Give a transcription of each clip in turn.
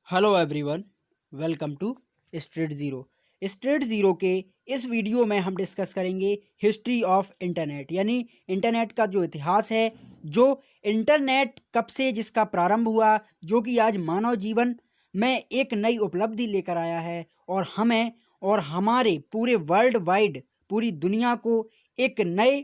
Hello everyone, welcome to Straight Zero. Straight Zero के इस video में हम डिस्कस करेंगे हिस्ट्री ऑफ इंटरनेट, यानी इंटरनेट का जो इतिहास है, जो इंटरनेट कब से जिसका प्रारंभ हुआ, जो कि आज मानव जीवन में एक नई उपलब्धि लेकर आया है और हमें और हमारे पूरे वर्ल्ड वाइड पूरी दुनिया को एक नए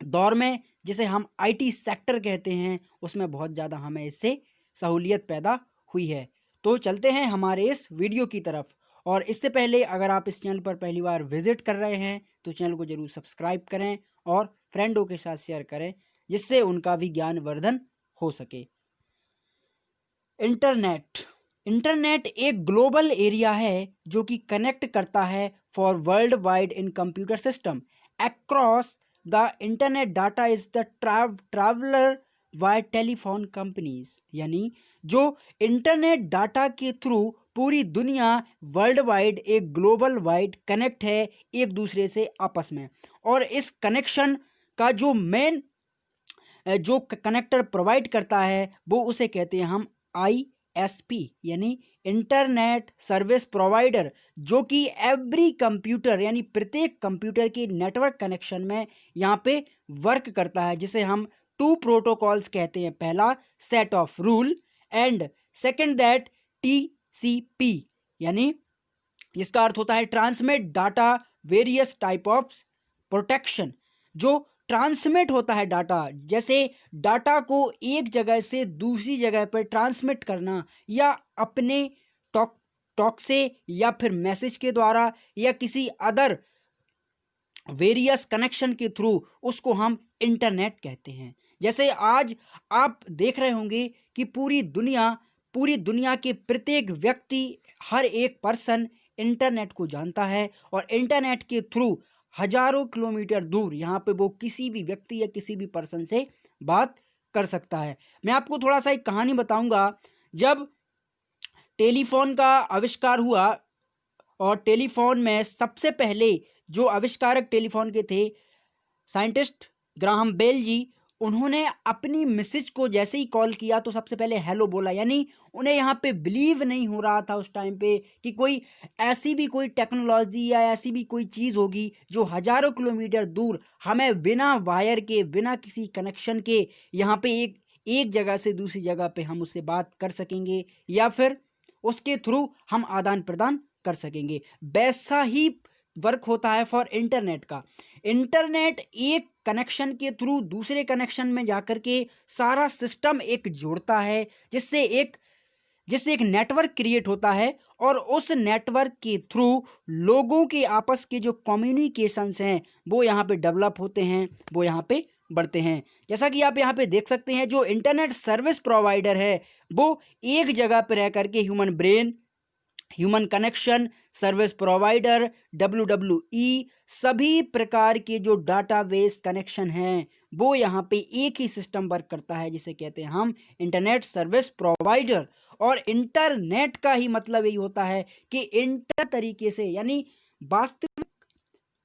दौर में, जिसे हम आईटी सेक्टर कहते हैं, उसमें बहुत ज़्यादा हमें इससे सहूलियत पैदा हुई है। तो चलते हैं हमारे इस वीडियो की तरफ। और इससे पहले अगर आप इस चैनल पर पहली बार विजिट कर रहे हैं तो चैनल को जरूर सब्सक्राइब करें और फ्रेंडों के साथ शेयर करें, जिससे उनका भी ज्ञान वर्धन हो सके। इंटरनेट इंटरनेट एक ग्लोबल एरिया है जो कि कनेक्ट करता है for world wide in computer system across the internet. Data is the traveller via telephone companies, यानी जो इंटरनेट डाटा के थ्रू पूरी दुनिया वर्ल्ड वाइड एक ग्लोबल वाइड कनेक्ट है एक दूसरे से आपस में। और इस कनेक्शन का जो मेन जो कनेक्टर प्रोवाइड करता है वो उसे कहते हैं हम आईएसपी, यानी इंटरनेट सर्विस प्रोवाइडर, जो कि एवरी कंप्यूटर यानी प्रत्येक कंप्यूटर के नेटवर्क कनेक्शन में यहाँ पे वर्क करता है, जिसे हम टू प्रोटोकॉल्स कहते हैं। पहला set of rule and second that TCP, यानी इसका अर्थ होता है transmit data various type of protection. जो ट्रांसमिट होता है डाटा, जैसे डाटा को एक जगह से दूसरी जगह पर ट्रांसमिट करना, या अपने टॉक टॉक से, या फिर मैसेज के द्वारा, या किसी अदर वेरियस कनेक्शन के थ्रू, उसको हम इंटरनेट कहते हैं। जैसे आज आप देख रहे होंगे कि पूरी दुनिया के प्रत्येक व्यक्ति, हर एक पर्सन इंटरनेट को जानता है और इंटरनेट के थ्रू हजारों किलोमीटर दूर यहाँ पे वो किसी भी व्यक्ति या किसी भी पर्सन से बात कर सकता है। मैं आपको थोड़ा सा एक कहानी बताऊंगा। जब टेलीफोन का आविष्कार हुआ, और टेलीफोन में सबसे पहले जो आविष्कारक टेलीफोन के थे, साइंटिस्ट ग्राहम बेल जी, उन्होंने अपनी मिसेज को जैसे ही कॉल किया तो सबसे पहले हेलो बोला। यानी उन्हें यहाँ पे बिलीव नहीं हो रहा था उस टाइम पे कि कोई ऐसी भी कोई टेक्नोलॉजी या ऐसी भी कोई चीज़ होगी जो हजारों किलोमीटर दूर हमें बिना वायर के, बिना किसी कनेक्शन के, यहाँ पे एक जगह से दूसरी जगह पे हम उससे बात कर सकेंगे, या फिर उसके थ्रू हम आदान प्रदान कर सकेंगे। वैसा ही वर्क होता है फॉर इंटरनेट का। इंटरनेट एक कनेक्शन के थ्रू दूसरे कनेक्शन में जाकर के सारा सिस्टम एक जोड़ता है, जिससे एक नेटवर्क क्रिएट होता है, और उस नेटवर्क के थ्रू लोगों के आपस के जो कम्युनिकेशंस हैं वो यहाँ पे डेवलप होते हैं, वो यहाँ पे बढ़ते हैं। जैसा कि आप यहाँ पे देख सकते हैं, जो इंटरनेट सर्विस प्रोवाइडर है वो एक जगह पे रह करके human brain, human connection, service provider, W सभी प्रकार के जो डाटाबेस कनेक्शन हैं वो यहाँ पे एक ही सिस्टम वर्क करता है, जिसे कहते हैं हम इंटरनेट सर्विस प्रोवाइडर। और इंटरनेट का ही मतलब यही होता है कि इंटर तरीके से, यानी वास्तविक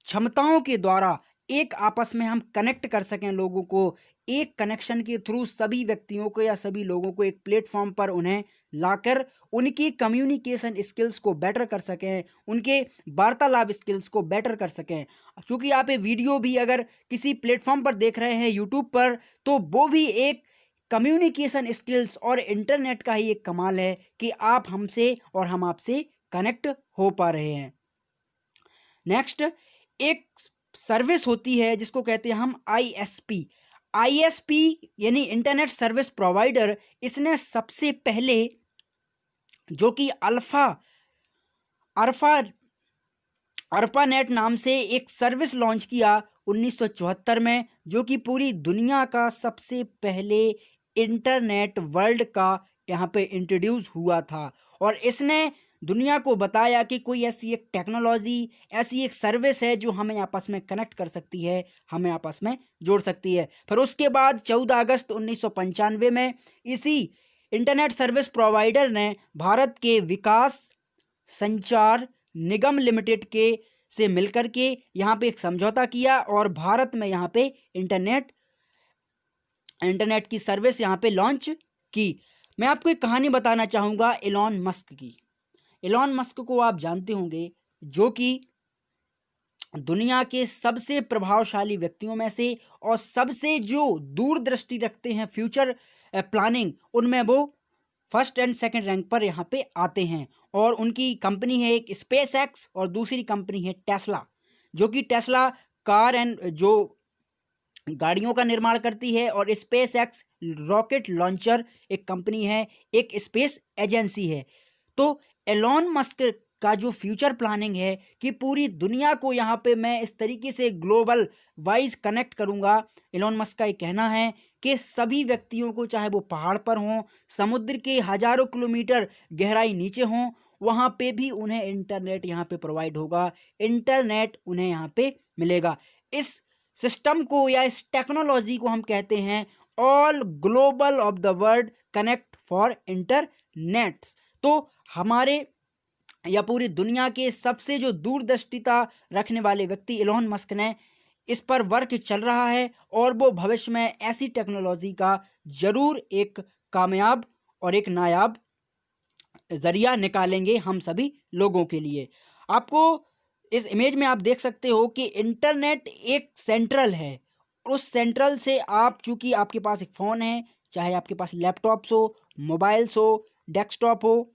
क्षमताओं के द्वारा एक आपस में हम कनेक्ट कर सकें लोगों को, एक कनेक्शन के थ्रू सभी व्यक्तियों को या सभी लोगों को एक प्लेटफॉर्म पर उन्हें लाकर उनकी कम्युनिकेशन स्किल्स को बेटर कर सकें, उनके वार्तालाप स्किल्स को बेटर कर सकें। क्योंकि आप ये वीडियो भी अगर किसी प्लेटफॉर्म पर देख रहे हैं यूट्यूब पर, तो वो भी एक कम्युनिकेशन स्किल्स और इंटरनेट का ही एक कमाल है कि आप हमसे और हम आपसे कनेक्ट हो पा रहे हैं। नेक्स्ट, एक सर्विस होती है जिसको कहते हैं हम आईएसपी। आईएसपी यानी इंटरनेट सर्विस प्रोवाइडर, इसने सबसे पहले जो कि अर्पानेट नाम से एक सर्विस लॉन्च किया 1974 में, जो कि पूरी दुनिया का सबसे पहले इंटरनेट वर्ल्ड का यहाँ पे इंट्रोड्यूस हुआ था। और इसने दुनिया को बताया कि कोई ऐसी एक टेक्नोलॉजी, ऐसी एक सर्विस है जो हमें आपस में कनेक्ट कर सकती है, हमें आपस में जोड़ सकती है। फिर उसके बाद 14 अगस्त 1995 में इसी इंटरनेट सर्विस प्रोवाइडर ने भारत के विकास संचार निगम लिमिटेड के से मिलकर के यहाँ पे एक समझौता किया, और भारत में यहाँ पे इंटरनेट की सर्विस यहाँ पे लॉन्च की। मैं आपको एक कहानी बताना चाहूँगा एलॉन मस्क की। एलॉन मस्क को आप जानते होंगे, जो कि दुनिया के सबसे प्रभावशाली व्यक्तियों में से और सबसे जो दूरदृष्टि रखते हैं फ्यूचर प्लानिंग, उनमें वो फर्स्ट एंड सेकंड रैंक पर यहाँ पे आते हैं। और उनकी कंपनी है एक स्पेस एक्स और दूसरी कंपनी है टेस्ला, जो कि टेस्ला कार एंड जो गाड़ियों का निर्माण करती है, और स्पेस एक्स रॉकेट लॉन्चर एक कंपनी है, एक स्पेस एजेंसी है। तो एलॉन मस्क का जो फ्यूचर प्लानिंग है कि पूरी दुनिया को यहाँ पे मैं इस तरीके से ग्लोबल वाइज कनेक्ट करूँगा। एलॉन मस्क का ये कहना है कि सभी व्यक्तियों को, चाहे वो पहाड़ पर हों, समुद्र के हजारों किलोमीटर गहराई नीचे हों, वहाँ पे भी उन्हें इंटरनेट यहाँ पे प्रोवाइड होगा, इंटरनेट उन्हें यहाँ पे मिलेगा। इस सिस्टम को या इस टेक्नोलॉजी को हम कहते हैं all global of the world connect for internet. तो हमारे या पूरी दुनिया के सबसे जो दूरदर्शिता रखने वाले व्यक्ति एलॉन मस्क ने इस पर वर्क चल रहा है, और वो भविष्य में ऐसी टेक्नोलॉजी का जरूर एक कामयाब और एक नायाब जरिया निकालेंगे हम सभी लोगों के लिए। आपको इस इमेज में आप देख सकते हो कि इंटरनेट एक सेंट्रल है, और उस सेंट्रल से आप, चूंकि आपके पास एक फ़ोन है, चाहे आपके पास लैपटॉप्स हो, मोबाइल्स हो, डेस्कटॉप हो,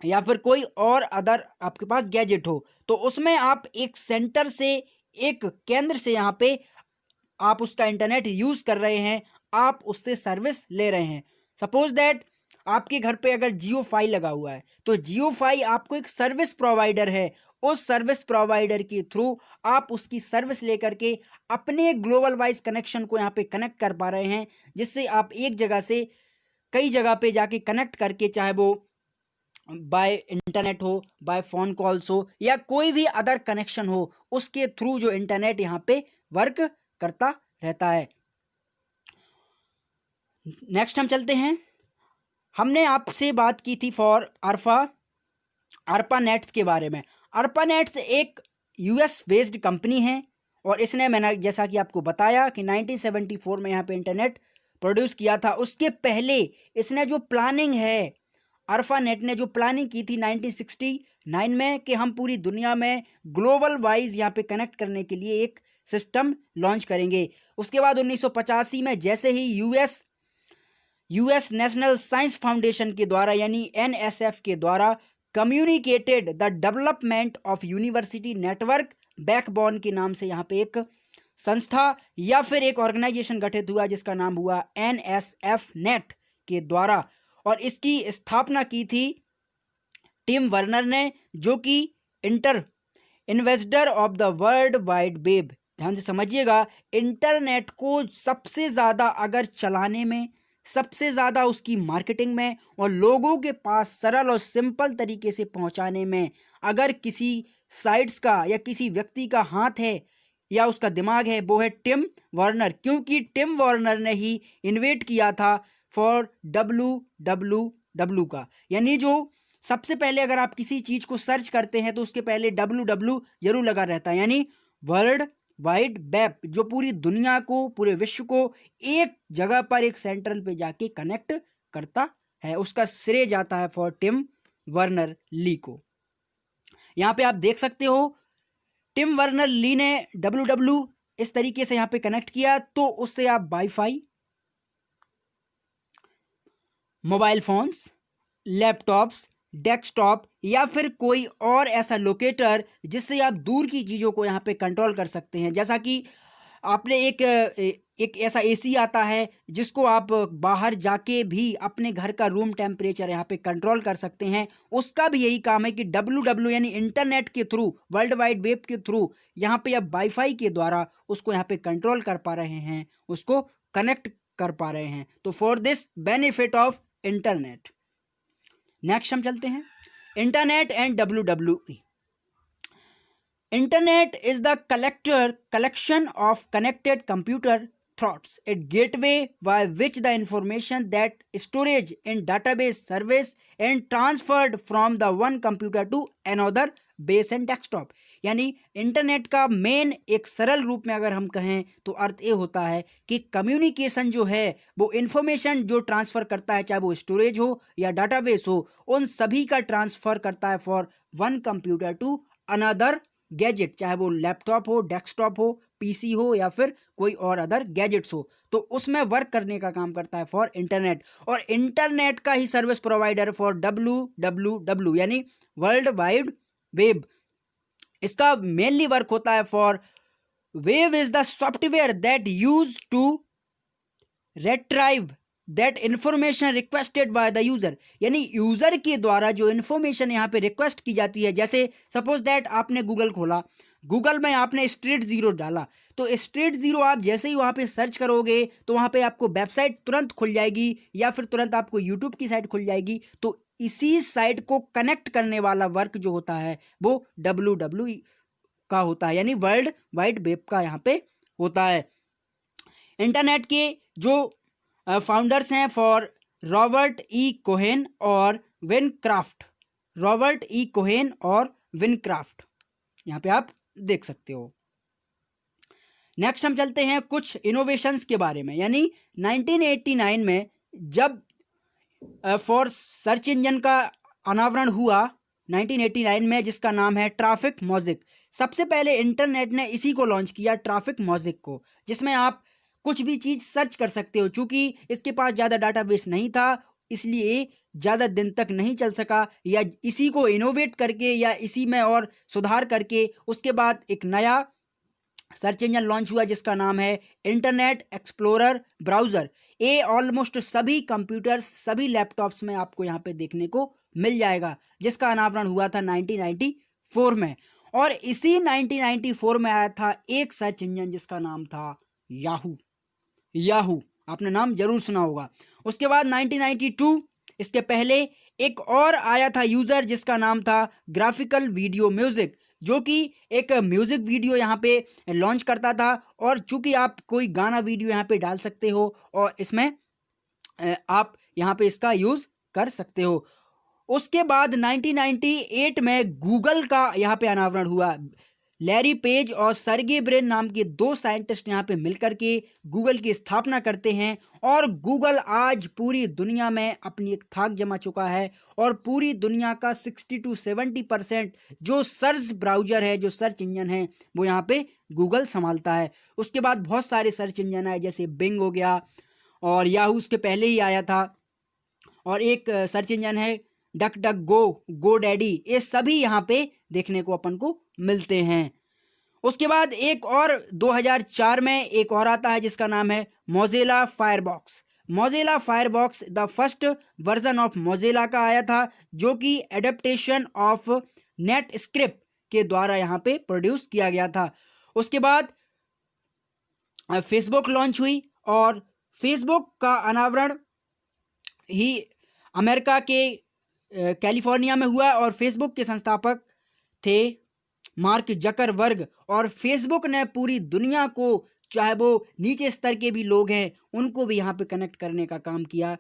या फिर कोई और अदर आपके पास गैजेट हो, तो उसमें आप एक सेंटर से, एक केंद्र से यहाँ पे आप उसका इंटरनेट यूज़ कर रहे हैं, आप उससे सर्विस ले रहे हैं। सपोज दैट आपके घर पे अगर जियो फाई लगा हुआ है, तो जियो फाई आपको एक सर्विस प्रोवाइडर है, उस सर्विस प्रोवाइडर के थ्रू आप उसकी सर्विस लेकर के अपने ग्लोबल वाइज कनेक्शन को यहाँ पे कनेक्ट कर पा रहे हैं, जिससे आप एक जगह से कई जगह पे जाके कनेक्ट करके, चाहे वो बाय इंटरनेट हो, बाय फ़ोन कॉल्स हो, या कोई भी अदर कनेक्शन हो, उसके थ्रू जो इंटरनेट यहाँ पे वर्क करता रहता है। नेक्स्ट हम चलते हैं। हमने आपसे बात की थी फॉर अर्पा नेट्स के बारे में। अर्पा नेट्स एक यूएस बेस्ड कंपनी है, और इसने, मैंने जैसा कि आपको बताया कि 1974 में यहाँ पे इंटरनेट प्रोड्यूस किया था। उसके पहले इसने जो प्लानिंग है, अर्फानेट ने जो प्लानिंग की थी 1969 में, कि हम पूरी दुनिया में ग्लोबल वाइज यहाँ पे कनेक्ट करने के लिए एक सिस्टम लॉन्च करेंगे। उसके बाद 1985 में जैसे ही यूएस नेशनल साइंस फाउंडेशन के द्वारा, यानी एनएसएफ के द्वारा communicated the development of university network backbone के नाम से यहाँ पे एक संस्था या फिर एक ऑर्गेनाइजेशन गठित हुआ, जिसका नाम हुआ एनएसएफ नेट के द्वारा, और इसकी स्थापना की थी टिम वर्नर ने, जो कि investor of the world wide web. ध्यान से समझिएगा, इंटरनेट को सबसे ज़्यादा अगर चलाने में, सबसे ज़्यादा उसकी मार्केटिंग में और लोगों के पास सरल और सिंपल तरीके से पहुंचाने में अगर किसी साइट्स का या किसी व्यक्ति का हाथ है या उसका दिमाग है, वो है टिम वार्नर, क्योंकि टिम वार्नर ने ही इन्वेंट किया था फॉर WWW का, यानी जो सबसे पहले अगर आप किसी चीज़ को सर्च करते हैं तो उसके पहले WW जरूर लगा रहता है, यानी वर्ल्ड वाइड वेब, जो पूरी दुनिया को, पूरे विश्व को एक जगह पर, एक सेंट्रल पे जाके कनेक्ट करता है। उसका श्रेय जाता है फॉर टिम वर्नर ली को। यहाँ पे आप देख सकते हो टिम वर्नर ली ने WW इस तरीके से यहाँ पे कनेक्ट किया, तो उससे आप wifi, mobile phones, laptops, desktop या फिर कोई और ऐसा लोकेटर जिससे आप दूर की चीज़ों को यहाँ पे कंट्रोल कर सकते हैं। जैसा कि आपने एक ऐसा एसी आता है जिसको आप बाहर जाके भी अपने घर का रूम टेम्परेचर यहाँ पे कंट्रोल कर सकते हैं। उसका भी यही काम है कि WW यानी इंटरनेट के थ्रू, वर्ल्ड वाइड वेब के थ्रू यहाँ पे आप वाईफाई के द्वारा उसको यहाँ पे कंट्रोल कर पा रहे हैं, उसको कनेक्ट कर पा रहे हैं। तो for this benefit of internet. Next हम चलते हैं, internet and WWE। Internet is the collection of connected computer thoughts, a gateway by which the information that storage in database service and transferred from the one computer to another base and desktop। यानी internet का main एक सरल रूप में अगर हम कहें तो अर्थ ये होता है कि कम्युनिकेशन जो है वो इंफॉर्मेशन जो ट्रांसफ़र करता है, चाहे वो स्टोरेज हो या डाटाबेस हो, उन सभी का ट्रांसफ़र करता है for one computer to another gadget, चाहे वो लैपटॉप हो, डेस्कटॉप हो, पीसी हो या फिर कोई और अदर गैजेट्स हो, तो उसमें वर्क करने का काम करता है फॉर इंटरनेट। और इंटरनेट का ही सर्विस प्रोवाइडर फॉर WWW यानी वर्ल्ड वाइड वेब, इसका मेनली वर्क होता है for web is the software that use to retrieve that information requested by the user, यानी यूजर के द्वारा जो इंफॉर्मेशन यहाँ पे रिक्वेस्ट की जाती है। जैसे सपोज दैट आपने गूगल खोला, गूगल में आपने स्ट्रीट जीरो डाला, तो स्ट्रीट जीरो आप जैसे ही वहाँ पे सर्च करोगे तो वहाँ पे आपको वेबसाइट तुरंत खुल जाएगी या फिर तुरंत आपको यूट्यूब की साइट खुल जाएगी। तो इसी साइट को कनेक्ट करने वाला वर्क जो होता है वो WW का होता है, यानी वर्ल्ड वाइड वेब का यहाँ पे होता है। इंटरनेट के जो फाउंडर्स हैं फॉर रॉबर्ट ई कोहेन और विनक्राफ्ट, रॉबर्ट ई कोहेन और विनक्राफ्ट, यहाँ पे आप देख सकते हो। नेक्स्ट हम चलते हैं कुछ इनोवेशंस के बारे में, यानी 1989 में जब फॉर सर्च इंजन का अनावरण हुआ 1989 में, जिसका नाम है ट्रैफिक मॉजिक। सबसे पहले इंटरनेट ने इसी को लॉन्च किया, ट्रैफिक मॉजिक को, जिसमें आप कुछ भी चीज़ सर्च कर सकते हो। चूंकि इसके पास ज़्यादा डाटाबेस नहीं था इसलिए ज़्यादा दिन तक नहीं चल सका, या इसी को इनोवेट करके या इसी में और सुधार करके उसके बाद एक नया सर्च इंजन लॉन्च हुआ जिसका नाम है इंटरनेट एक्सप्लोरर ब्राउज़र। ये ऑलमोस्ट सभी कंप्यूटर्स, सभी लैपटॉप्स में आपको यहाँ पे देखने को मिल जाएगा, जिसका अनावरण हुआ था 1994 में। और इसी 1994 में आया था एक सर्च इंजन जिसका नाम था याहू। याहू आपने नाम जरूर सुना होगा। उसके बाद 1992, इसके पहले एक और आया था यूज़र जिसका नाम था ग्राफिकल वीडियो म्यूज़िक, जो कि एक म्यूज़िक वीडियो यहाँ पे लॉन्च करता था। और चूंकि आप कोई गाना वीडियो यहाँ पे डाल सकते हो और इसमें आप यहाँ पे इसका यूज़ कर सकते हो। उसके बाद 1998 में गूगल का यहाँ पे अनावरण हुआ। लैरी पेज और सर्गे ब्रिन नाम के दो साइंटिस्ट यहाँ पे मिलकर के गूगल की स्थापना करते हैं। और गूगल आज पूरी दुनिया में अपनी एक थाक जमा चुका है और पूरी दुनिया का 60 to 70% जो सर्च ब्राउज़र है, जो सर्च इंजन है, वो यहाँ पे गूगल संभालता है। उसके बाद बहुत सारे सर्च इंजन आए, जैसे बिंग हो गया और याहू उसके पहले ही आया था, और एक सर्च इंजन है डक डक गो, गो डैडी। ये सभी यहाँ पे देखने को अपन को मिलते हैं। उसके बाद एक और 2004 में एक और आता है जिसका नाम है Mozilla firebox. Mozilla firebox the first version of Mozilla का आया था, जो कि एडेप्टेशन ऑफ नेट स्क्रिप्ट के द्वारा यहाँ पे प्रोड्यूस किया गया था। उसके बाद फेसबुक लॉन्च हुई और फेसबुक का अनावरण ही अमेरिका के कैलिफोर्निया में हुआ और फेसबुक के संस्थापक थे मार्क जकरबर्ग। और फेसबुक ने पूरी दुनिया को, चाहे वो नीचे स्तर के भी लोग हैं, उनको भी यहाँ पे कनेक्ट करने का काम किया।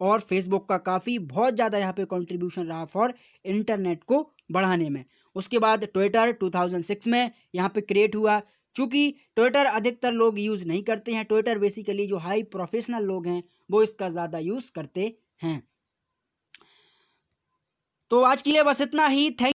और फेसबुक का काफ़ी बहुत ज़्यादा यहाँ पे कंट्रीब्यूशन रहा फॉर इंटरनेट को बढ़ाने में। उसके बाद ट्विटर 2006 में यहाँ पे क्रिएट हुआ। चूँकि ट्विटर अधिकतर लोग यूज़ नहीं करते हैं, ट्विटर बेसिकली जो हाई प्रोफेशनल लोग हैं वो इसका ज़्यादा यूज़ करते हैं। तो आज के लिए बस इतना ही। थैंक